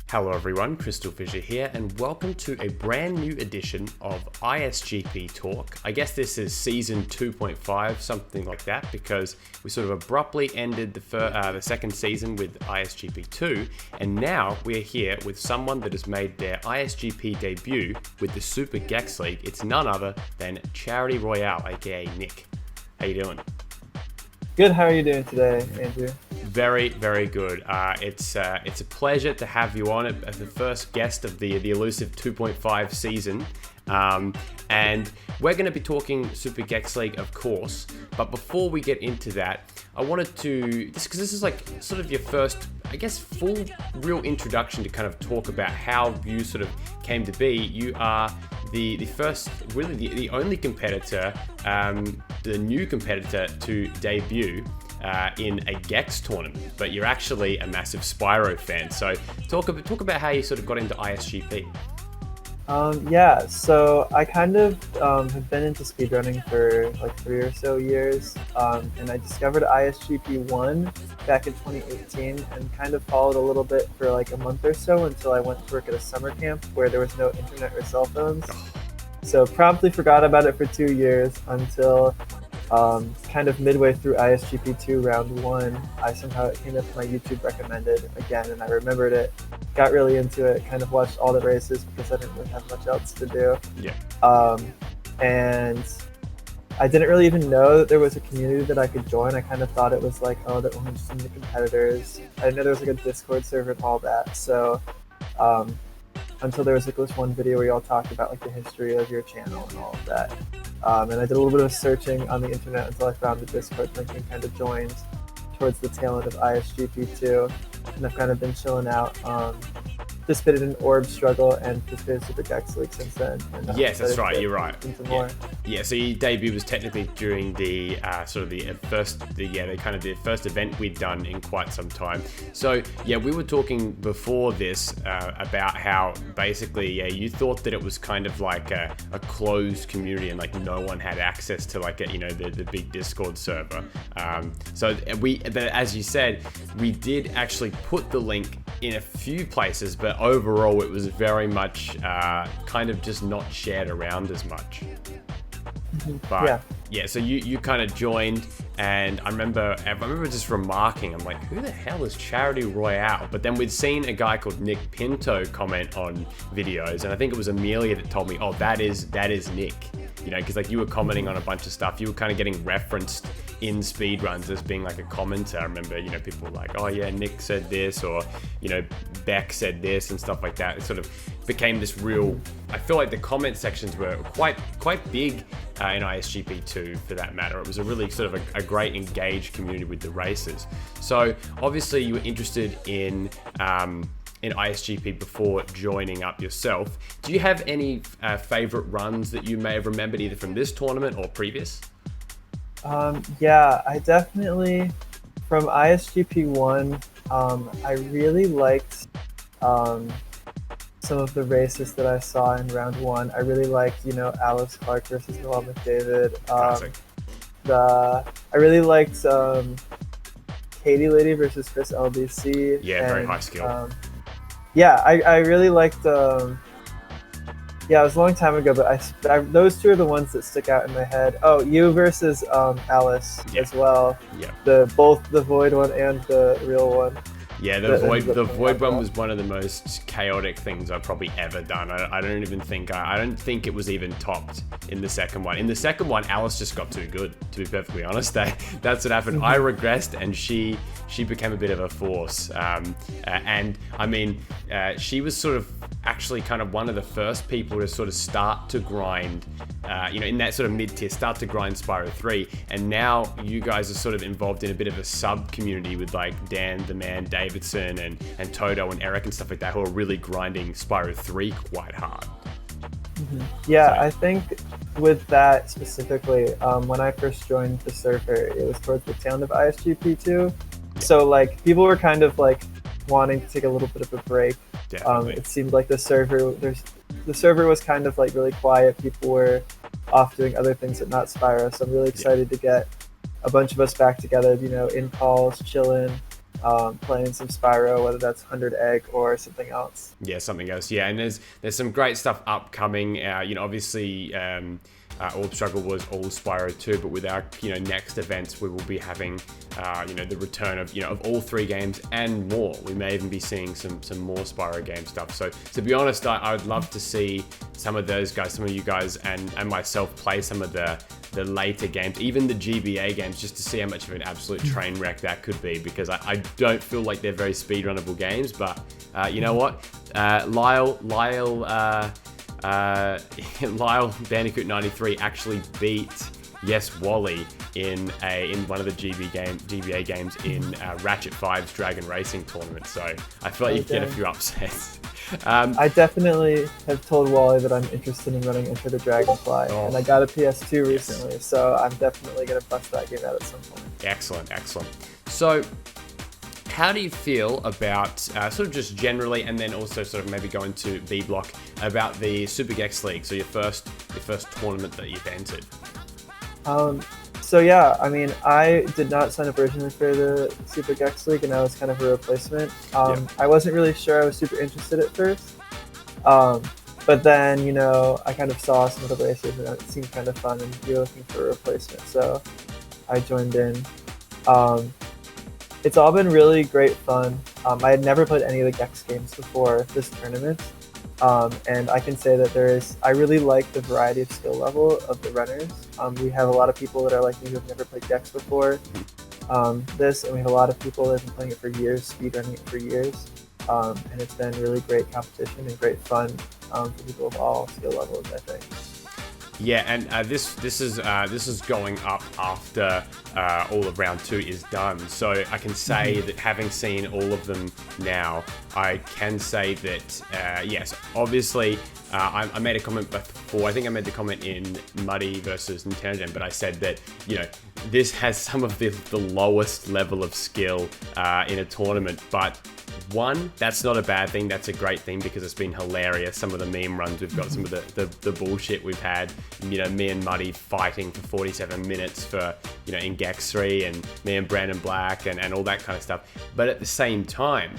Hello everyone, CrystalFissure here, and welcome to a brand new edition of ISGP Talk. I guess this is season 2.5, something like that, because we sort of abruptly ended the second season with ISGP 2, and now we're here with someone that has made their ISGP debut with the Super Gex League. It's none other than Charity Royall, aka Nick. How you doing? Good. How are you doing today, Andrew? Very, very good. It's a pleasure to have you on as the first guest of the elusive 2.5 season. And we're going to be talking Super Gex League, of course. But before we get into that, I wanted to, because this is like sort of your first, I guess, full real introduction to kind of talk about how you sort of came to be. You are the first, really the only competitor, the new competitor to debut in a Gex tournament, but you're actually a massive Spyro fan. So talk about how you sort of got into ISGP. So I kind of have been into speedrunning for like 3 or so years, and I discovered ISGP 1 back in 2018 and kind of followed a little bit for like a month or so until I went to work at a summer camp where there was no internet or cell phones. So promptly forgot about it for 2 years until kind of midway through ISGP 2 round 1, it came up my YouTube recommended again, and I remembered it, got really into it, kind of watched all the races because I didn't really have much else to do. And I didn't really even know that there was a community that I could join. I kind of thought it was like, oh, there were just the competitors. I didn't know there was like a Discord server and all that. So until there was like this one video where y'all talked about like the history of your channel and all of that. And I did a little bit of searching on the internet until I found the Discord link and kind of joined towards the tail end of ISGP2. And I've kind of been chilling out. Participated in Orb Struggle and participated in Super Gex League since then. And, yes, that's right. You're right. More. Yeah. So your debut was technically during the first event we'd done in quite some time. So yeah, we were talking before this about how basically you thought that it was kind of like a closed community and like no one had access to like the big Discord server. But as you said, we did actually put the link in a few places, but overall it was very much kind of just not shared around as much. But so you kind of joined, and I remember just remarking, I'm like, who the hell is Charity Royall? But then we'd seen a guy called Nick Pinto comment on videos, and I think it was Amelia that told me, oh, that is Nick. Because like you were commenting on a bunch of stuff, you were kind of getting referenced in speedruns as being like a commenter. I remember, people were like, oh yeah, Nick said this, or, Beck said this and stuff like that. It sort of became this real, I feel like the comment sections were quite big in ISGP2 for that matter. It was a really sort of a great engaged community with the races. So obviously you were interested in ISGP before joining up yourself. Do you have any favorite runs that you may have remembered either from this tournament or previous? I definitely, from ISGP 1, I really liked some of the races that I saw in round 1. I really liked, Alice Clark versus Noel McDavid. I really liked Katie Lady versus Chris LBC. Yeah, very high skill. I really liked. It was a long time ago, but I those two are the ones that stick out in my head. Oh, you versus Alice as well. Yeah. Both the Void one and the real one. Yeah, the Void one was one of the most chaotic things I've probably ever done. I don't think it was even topped in the second one. In the second one, Alice just got too good, to be perfectly honest. That's what happened. I regressed and she became a bit of a force. And I mean, she was sort of actually kind of one of the first people to sort of start to grind, in that sort of mid-tier, start to grind Spyro 3. And now you guys are sort of involved in a bit of a sub-community with like Dan, the Man, Davidson, and Toto and Eric and stuff like that, who are really grinding Spyro 3 quite hard. I think with that specifically, when I first joined the server, it was towards the tail end of ISGP2. So like people were kind of like wanting to take a little bit of a break. It seemed like the server was kind of like really quiet. People were off doing other things but not Spyro. So I'm really excited to get a bunch of us back together, in calls, chilling, playing some Spyro, whether that's 100 Egg or something else. Yeah, something else. Yeah, and there's some great stuff upcoming. Obviously, Orb Struggle was all Spyro 2, but with our next events, we will be having the return of all 3 games and more. We may even be seeing some more Spyro game stuff. So to be honest, I would love to see some of you guys and myself play some of the later games, even the GBA games, just to see how much of an absolute train wreck that could be, because I don't feel like they're very speedrunnable games. But you know what, Lyle Bandicoot 93 actually beat Wally in one of the GBA games in Ratchet 5's Dragon Racing tournament. So I feel like you can get a few upsets. I definitely have told Wally that I'm interested in running Enter the Dragonfly, and I got a PS2 recently, so I'm definitely going to bust that game out at some point. Excellent. So how do you feel about sort of just generally, and then also sort of maybe go into B block, about the Super Gex League, so your first tournament that you've entered? So yeah, I mean, I did not sign up originally for the Super Gex League, and I was kind of a replacement. I wasn't really sure I was super interested at first, but then I kind of saw some of the races and it seemed kind of fun, and you're looking for a replacement, so I joined in. It's all been really great fun. I had never played any of the Gex games before this tournament. And I can say that I really like the variety of skill level of the runners. We have a lot of people that are like me who have never played Gex before. And we have a lot of people that have been playing it for years, speedrunning it for years. And it's been really great competition and great fun for people of all skill levels, I think. Yeah, and this is going up after all of round 2 is done. So I can say that having seen all of them now, I can say that yes, obviously I made a comment before. I think I made the comment in Muddy versus Nintendo Gen, but I said that this has some of the lowest level of skill in a tournament, but one, that's not a bad thing. That's a great thing, because it's been hilarious. Some of the meme runs we've got, some of the bullshit we've had. Me and Muddy fighting for 47 minutes for in Gex 3, and me and Brandon Black and all that kind of stuff. But at the same time,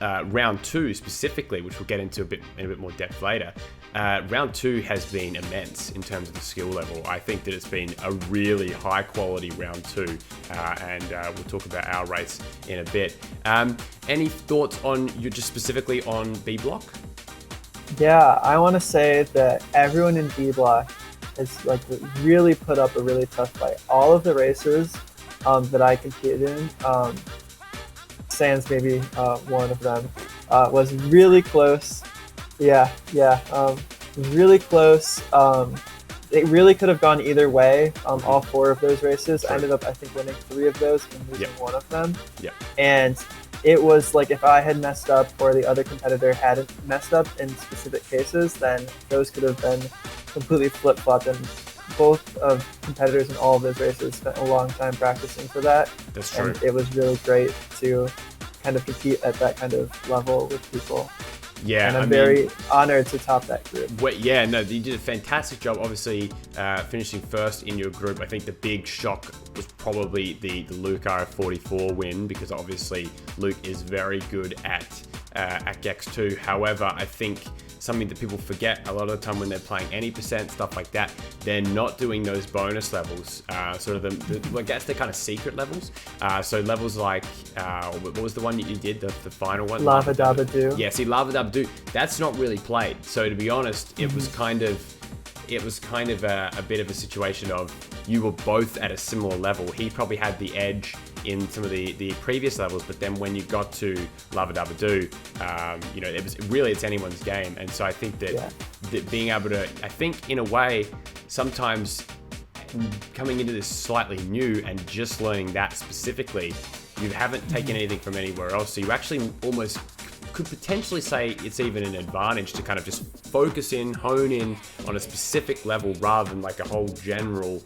round 2 specifically, which we'll get into in a bit more depth later, round 2 has been immense in terms of the skill level. I think that it's been a really high quality round 2, and we'll talk about our race in a bit. Any thoughts on just specifically on B block? Yeah, I want to say that everyone in B block has really put up a really tough fight. All of the races that I competed in, sans maybe one of them, was really close. Yeah, really close. It really could have gone either way. All 4 of those races. I ended up, I think, winning 3 of those and losing one of them. Yep. And it was like, if I had messed up or the other competitor hadn't messed up in specific cases, then those could have been completely flip-flopped. And both of competitors in all of those races spent a long time practicing for that. That's true. And it was really great to kind of compete at that kind of level with people. Yeah, and I'm very honored to top that group. Yeah, no, you did a fantastic job. Obviously, finishing first in your group. I think the big shock was probably the Luke R44 win, because obviously Luke is very good at Gex 2. However, I think something that people forget a lot of the time when they're playing any percent, stuff like that, they're not doing those bonus levels, sort of I guess they're kind of secret levels. So levels like, what was the one you did, the final one? Lava Dabba Doo. Yeah, see, Lava Dabba Doo, that's not really played. So to be honest, it was kind of a bit of a situation of you were both at a similar level. He probably had the edge in some of the previous levels, but then when you got to Lava Dabba Doo, it was really, it's anyone's game. And so I think that being able to, I think in a way, sometimes coming into this slightly new and just learning that specifically, you haven't taken anything from anywhere else. So you actually almost could potentially say it's even an advantage to kind of just focus in, hone in on a specific level rather than like a whole general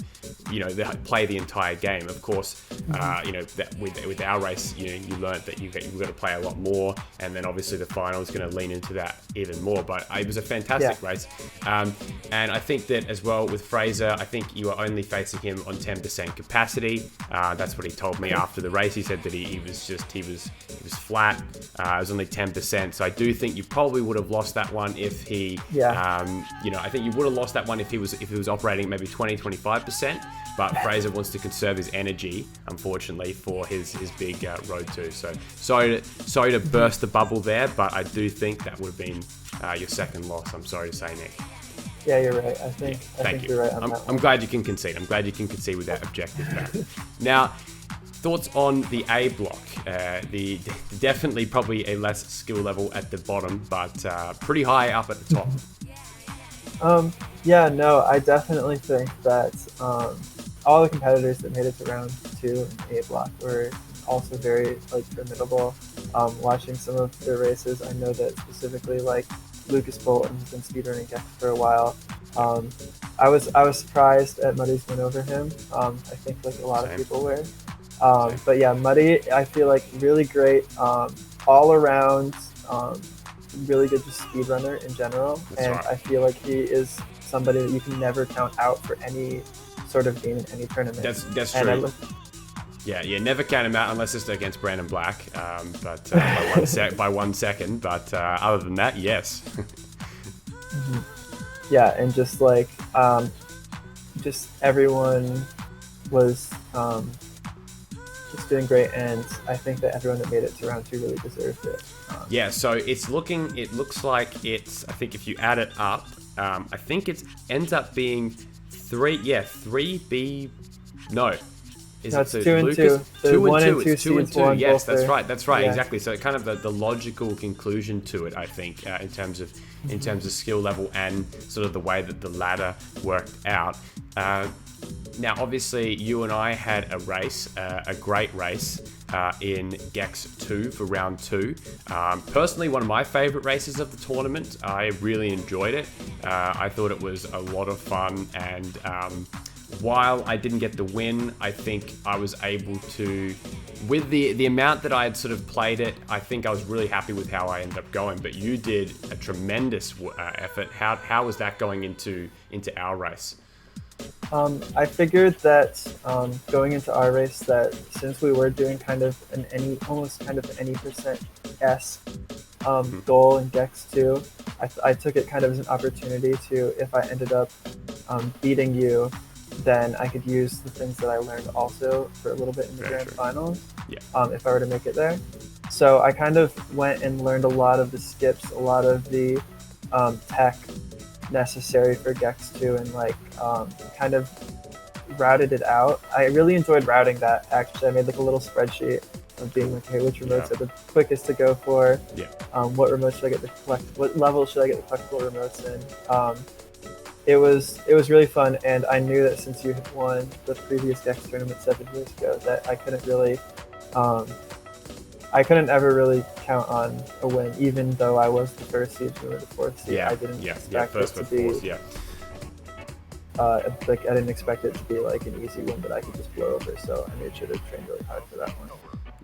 play the entire game. Of course, that with our race, you learned that you've got to play a lot more, and then obviously the final is going to lean into that even more. But it was a fantastic race, and I think that as well with Fraser, I think you were only facing him on 10% capacity. That's what he told me after the race. He said that he was flat. It was only 10%. So I do think you probably would have lost that one if he, I think you would have lost that one if he was operating maybe 20-25%. But Fraser wants to conserve his energy, unfortunately, for his big Road 2. So sorry to burst the bubble there, but I do think that would have been your second loss. I'm sorry to say, Nick. Yeah, you're right. I think you're right on that one. I'm glad you can concede. I'm glad you can concede with that objective fact. Now, thoughts on the A block? The definitely probably a less skill level at the bottom, but pretty high up at the top. I definitely think that all the competitors that made it to round 2 in A block were also very formidable. Watching some of their races, I know that specifically Lucas Bolton has been speedrunning Gex for a while. I was surprised at Muddy's win over him. I think a lot of people were. But yeah, Muddy, I feel really great all around. Really good just speedrunner in general. I feel like he is somebody that you can never count out for any sort of game in any tournament. That's true. Never count him out unless it's against Brandon Black, but by 1 second. But other than that, yes. Mm-hmm. Yeah, and just everyone was just doing great, and I think that everyone that made it to round 2 really deserved it. So it looks like it's, I think if you add it up, I think it ends up being 3B. No. It's 2 and 2. The 1 and 2 it's 2 and 2. Won, yes, that's right. Yeah. Exactly. So kind of the logical conclusion to it, I think, in terms of skill level and sort of the way that the ladder worked out. Now, obviously, you and I had a race, a great race in Gex 2 for round 2. Personally, one of my favorite races of the tournament. I really enjoyed it. I thought it was a lot of fun, and while I didn't get the win, I think I was able to, with the amount that I had sort of played it, I think I was really happy with how I ended up going. But you did a tremendous effort. How was that going into our race? I figured that going into our race, that since we were doing kind of almost kind of any %esque goal in Gex 2, I took it kind of as an opportunity to, if I ended up beating you, then I could use the things that I learned also for a little bit in the grand finals, if I were to make it there. So I kind of went and learned a lot of the skips, a lot of the tech necessary for Gex 2, and kind of routed it out. I really enjoyed routing that, actually. I made a little spreadsheet of being which remotes are the quickest to go for, what remotes should I get what level should I get the collectible remotes in. It was really fun, and I knew that since you had won the previous Gex tournament 7 years ago, that I couldn't ever really count on a win, even though I was the first seed, you were the 4th seed. I didn't expect it to be I didn't expect it to be an easy win that I could just blow over, so I made sure to train really hard for that one.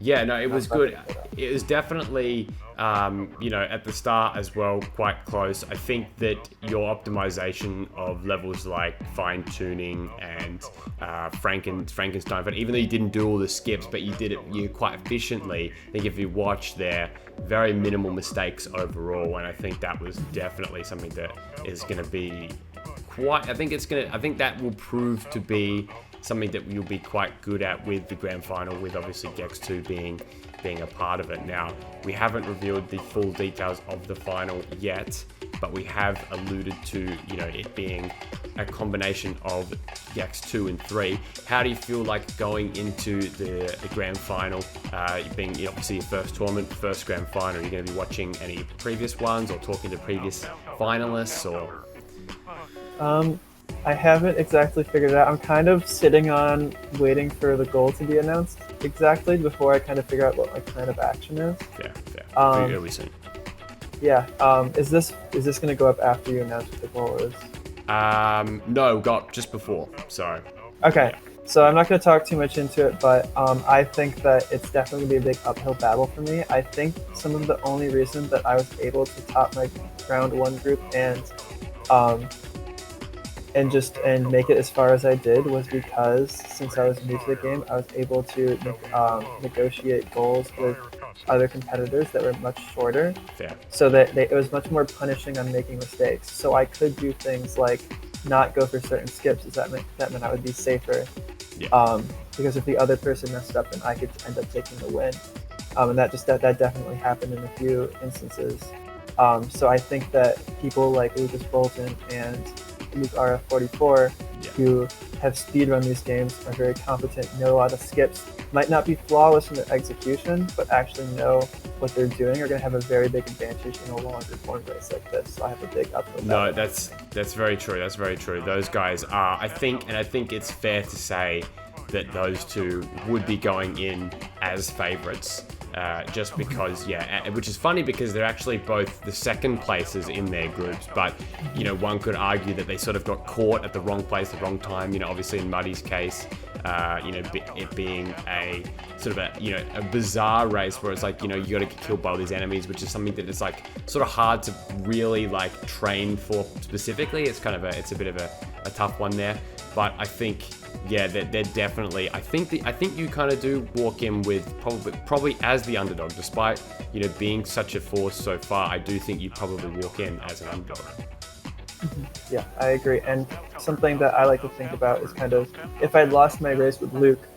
Yeah, no, it was good. It was definitely, at the start as well, quite close. I think that your optimization of levels like fine tuning and Frankenstein, but even though you didn't do all the skips, but you did it quite efficiently. I think if you watch there, very minimal mistakes overall, and I think that was definitely something that is going to be I think that will prove to be something that you'll be quite good at with the grand final, with obviously Gex 2 being a part of it. Now, we haven't revealed the full details of the final yet, but we have alluded to, it being a combination of Gex 2 and 3. How do you feel like going into the grand final, being obviously your first tournament, first grand final? Are you going to be watching any previous ones or talking to previous finalists, or? I haven't exactly figured it out. I'm kind of sitting on waiting for the goal to be announced exactly before I kind of figure out what my plan of action is. Yeah. Very early soon. Yeah. Is this going to go up after you announce what the goal is? No, got just before. Sorry. Okay, Yeah. so I'm not going to talk too much into it, but I think that it's definitely going to be a big uphill battle for me. I think some of the only reason that I was able to top my round one group um, and make it as far as I did was because since I was new to the game, I was able to negotiate goals with other competitors that were much shorter, Fair. so that it was much more punishing on making mistakes. So I could do things like not go for certain skips, as that meant I would be safer. Yeah. Because if the other person messed up, then I could end up taking the win. And that definitely happened in a few instances. So I think that people like Lucas Bolton and Luke RF44, Yeah. who have speedrun these games, are very competent, know a lot of skips, might not be flawless in their execution, but actually know what they're doing, are going to have a very big advantage in a longer form race like this. So I have a big uphill battle. No, that's very true. That's very true. Those guys are, I think it's fair to say that those two would be going in as favorites. Just because, which is funny because they're actually both the second places in their groups, but one could argue that they sort of got caught at the wrong place, the wrong time. Obviously in Muddy's case, it being a sort of a bizarre race where it's like you got to get killed by all these enemies, which is something that is like sort of hard to really like train for specifically. It's kind of it's a bit of a tough one there, but I think. Yeah, they're definitely. I think you kind of do walk in with probably as the underdog, despite being such a force so far. I do think you probably walk in as an underdog. Yeah, I agree. And something that I like to think about is kind of if I'd lost my race with Luke,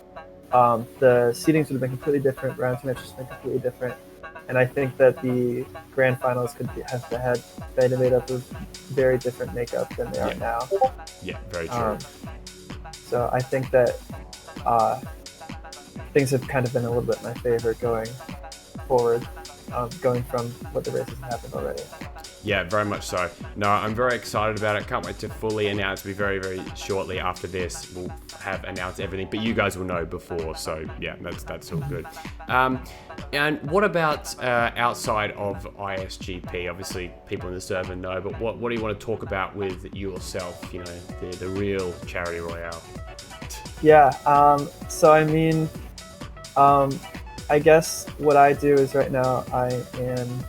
the seedings would have been completely different. Round two matches would have been completely different. And I think that the grand finals could have been made up of very different makeup than they are now. Yeah, very true. So I think that things have kind of been a little bit in my favor going forward, going from what the races have happened already. Yeah, very much so. No, I'm very excited about it. Can't wait to fully announce. Be very, very shortly after this. We'll have announced everything, but you guys will know before. So yeah, that's all good. And what about outside of ISGP? Obviously, people in the server know, but what do you want to talk about with yourself? The real Charity Royall. Yeah. So I mean, I guess what I do is right now I am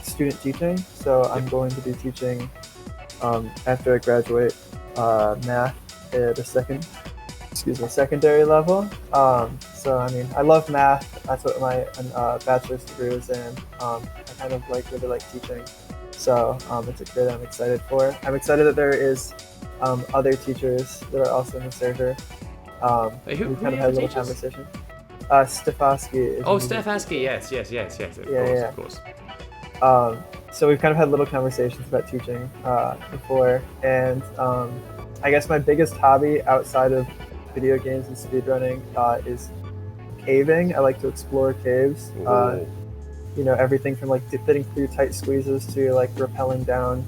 student teaching. So I'm going to be teaching after I graduate math at a secondary level. So I mean, I love math. That's what my bachelor's degree is in. I kind of really like teaching. So it's a career that I'm excited for. I'm excited that there is other teachers that are also in the server. We kind of had a little conversation. Stefosky. Stefosky, yes. Of course. So we've kind of had little conversations about teaching before, and I guess my biggest hobby outside of video games and speedrunning is caving. I like to explore caves. Everything from fitting through tight squeezes to rappelling down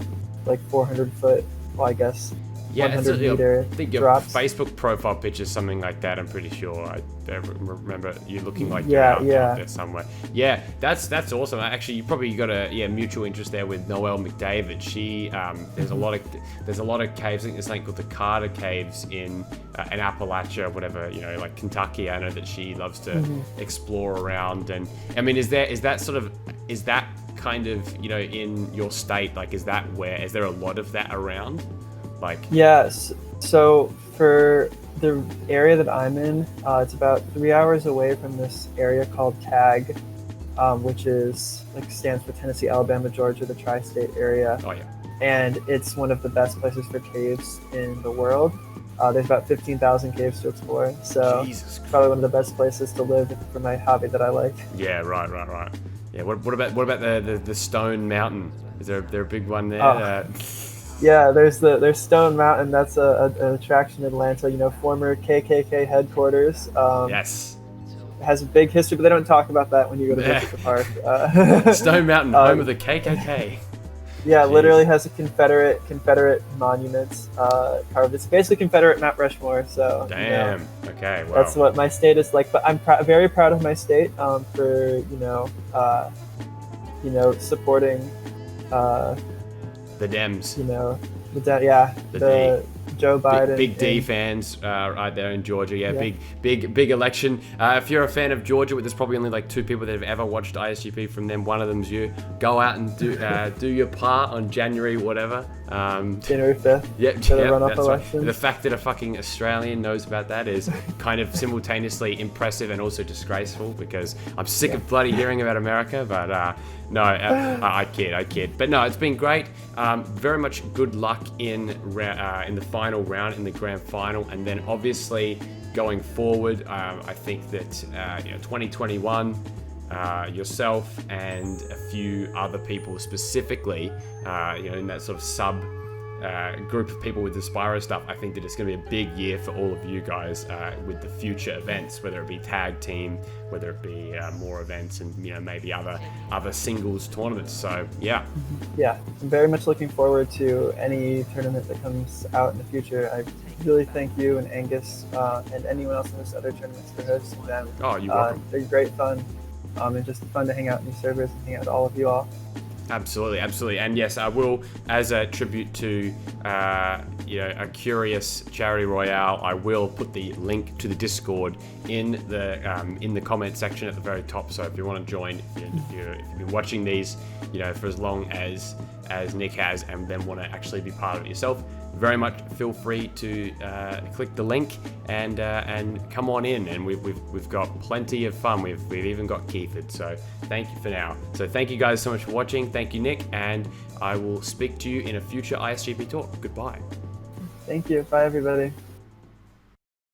400 foot. Well, I guess. Yeah, 100 meter I think your drops. Facebook profile picture is something like that. I'm pretty sure. I remember you looking like you're out there somewhere. Yeah, that's awesome. Actually, you probably got a mutual interest there with Noelle McDavid. She there's a lot of caves. I think there's something called the Carter Caves in Appalachia, whatever, like Kentucky. I know that she loves to explore around. And I mean, is that kind of in your state? Is there a lot of that around? Yes. So for the area that I'm in, it's about 3 hours away from this area called TAG, which is stands for Tennessee, Alabama, Georgia, the tri-state area. Oh yeah. And it's one of the best places for caves in the world. There's about 15,000 caves to explore, so it's probably one of the best places to live for my hobby that I like. Yeah, right. Yeah. What about the Stone Mountain? Is there a big one there? Yeah, there's Stone Mountain. That's an attraction in Atlanta. Former KKK headquarters. Yes. It has a big history, but they don't talk about that when you go to visit the park. Stone Mountain, home of the KKK. Yeah, jeez. Literally has a Confederate monument carved. It's basically Confederate Mount Rushmore. So damn. Okay. Wow. That's what my state is like. But I'm very proud of my state for supporting. The Dems. The Joe Biden. Big D fans right there in Georgia. Yeah, big election. If you're a fan of Georgia, there's probably only like 2 people that have ever watched ISGP from them. One of them's you. Go out and do your part on January whatever. January 5th. Yeah, runoff that's election. Right. The fact that a fucking Australian knows about that is kind of simultaneously impressive and also disgraceful, because I'm sick of bloody hearing about America. But no, I kid. But no, it's been great. Very much good luck in the final round, in the grand final, and then obviously going forward, I think that 2021. Yourself and a few other people specifically, in that sort of sub group of people with the Spyro stuff, I think that it's going to be a big year for all of you guys with the future events, whether it be tag team, whether it be more events, and maybe other singles tournaments. So yeah, I'm very much looking forward to any tournament that comes out in the future. I really thank you and Angus and anyone else in this other tournaments for hosting them. Oh, you're welcome. They're great fun. And just fun to hang out in these servers and hang out with all of you all. Absolutely. And yes, I will, as a tribute to a curious Charity Royall, I will put the link to the Discord in the comment section at the very top. So if you want to join, if you've been watching these, for as long as Nick has, and then want to actually be part of it yourself, very much feel free to click the link and come on in, and we've got plenty of fun. We've even got Keith'd, so thank you for now. So thank you guys so much for watching. Thank you, Nick, and I will speak to you in a future ISGP Talk. Goodbye. Thank you. Bye, everybody.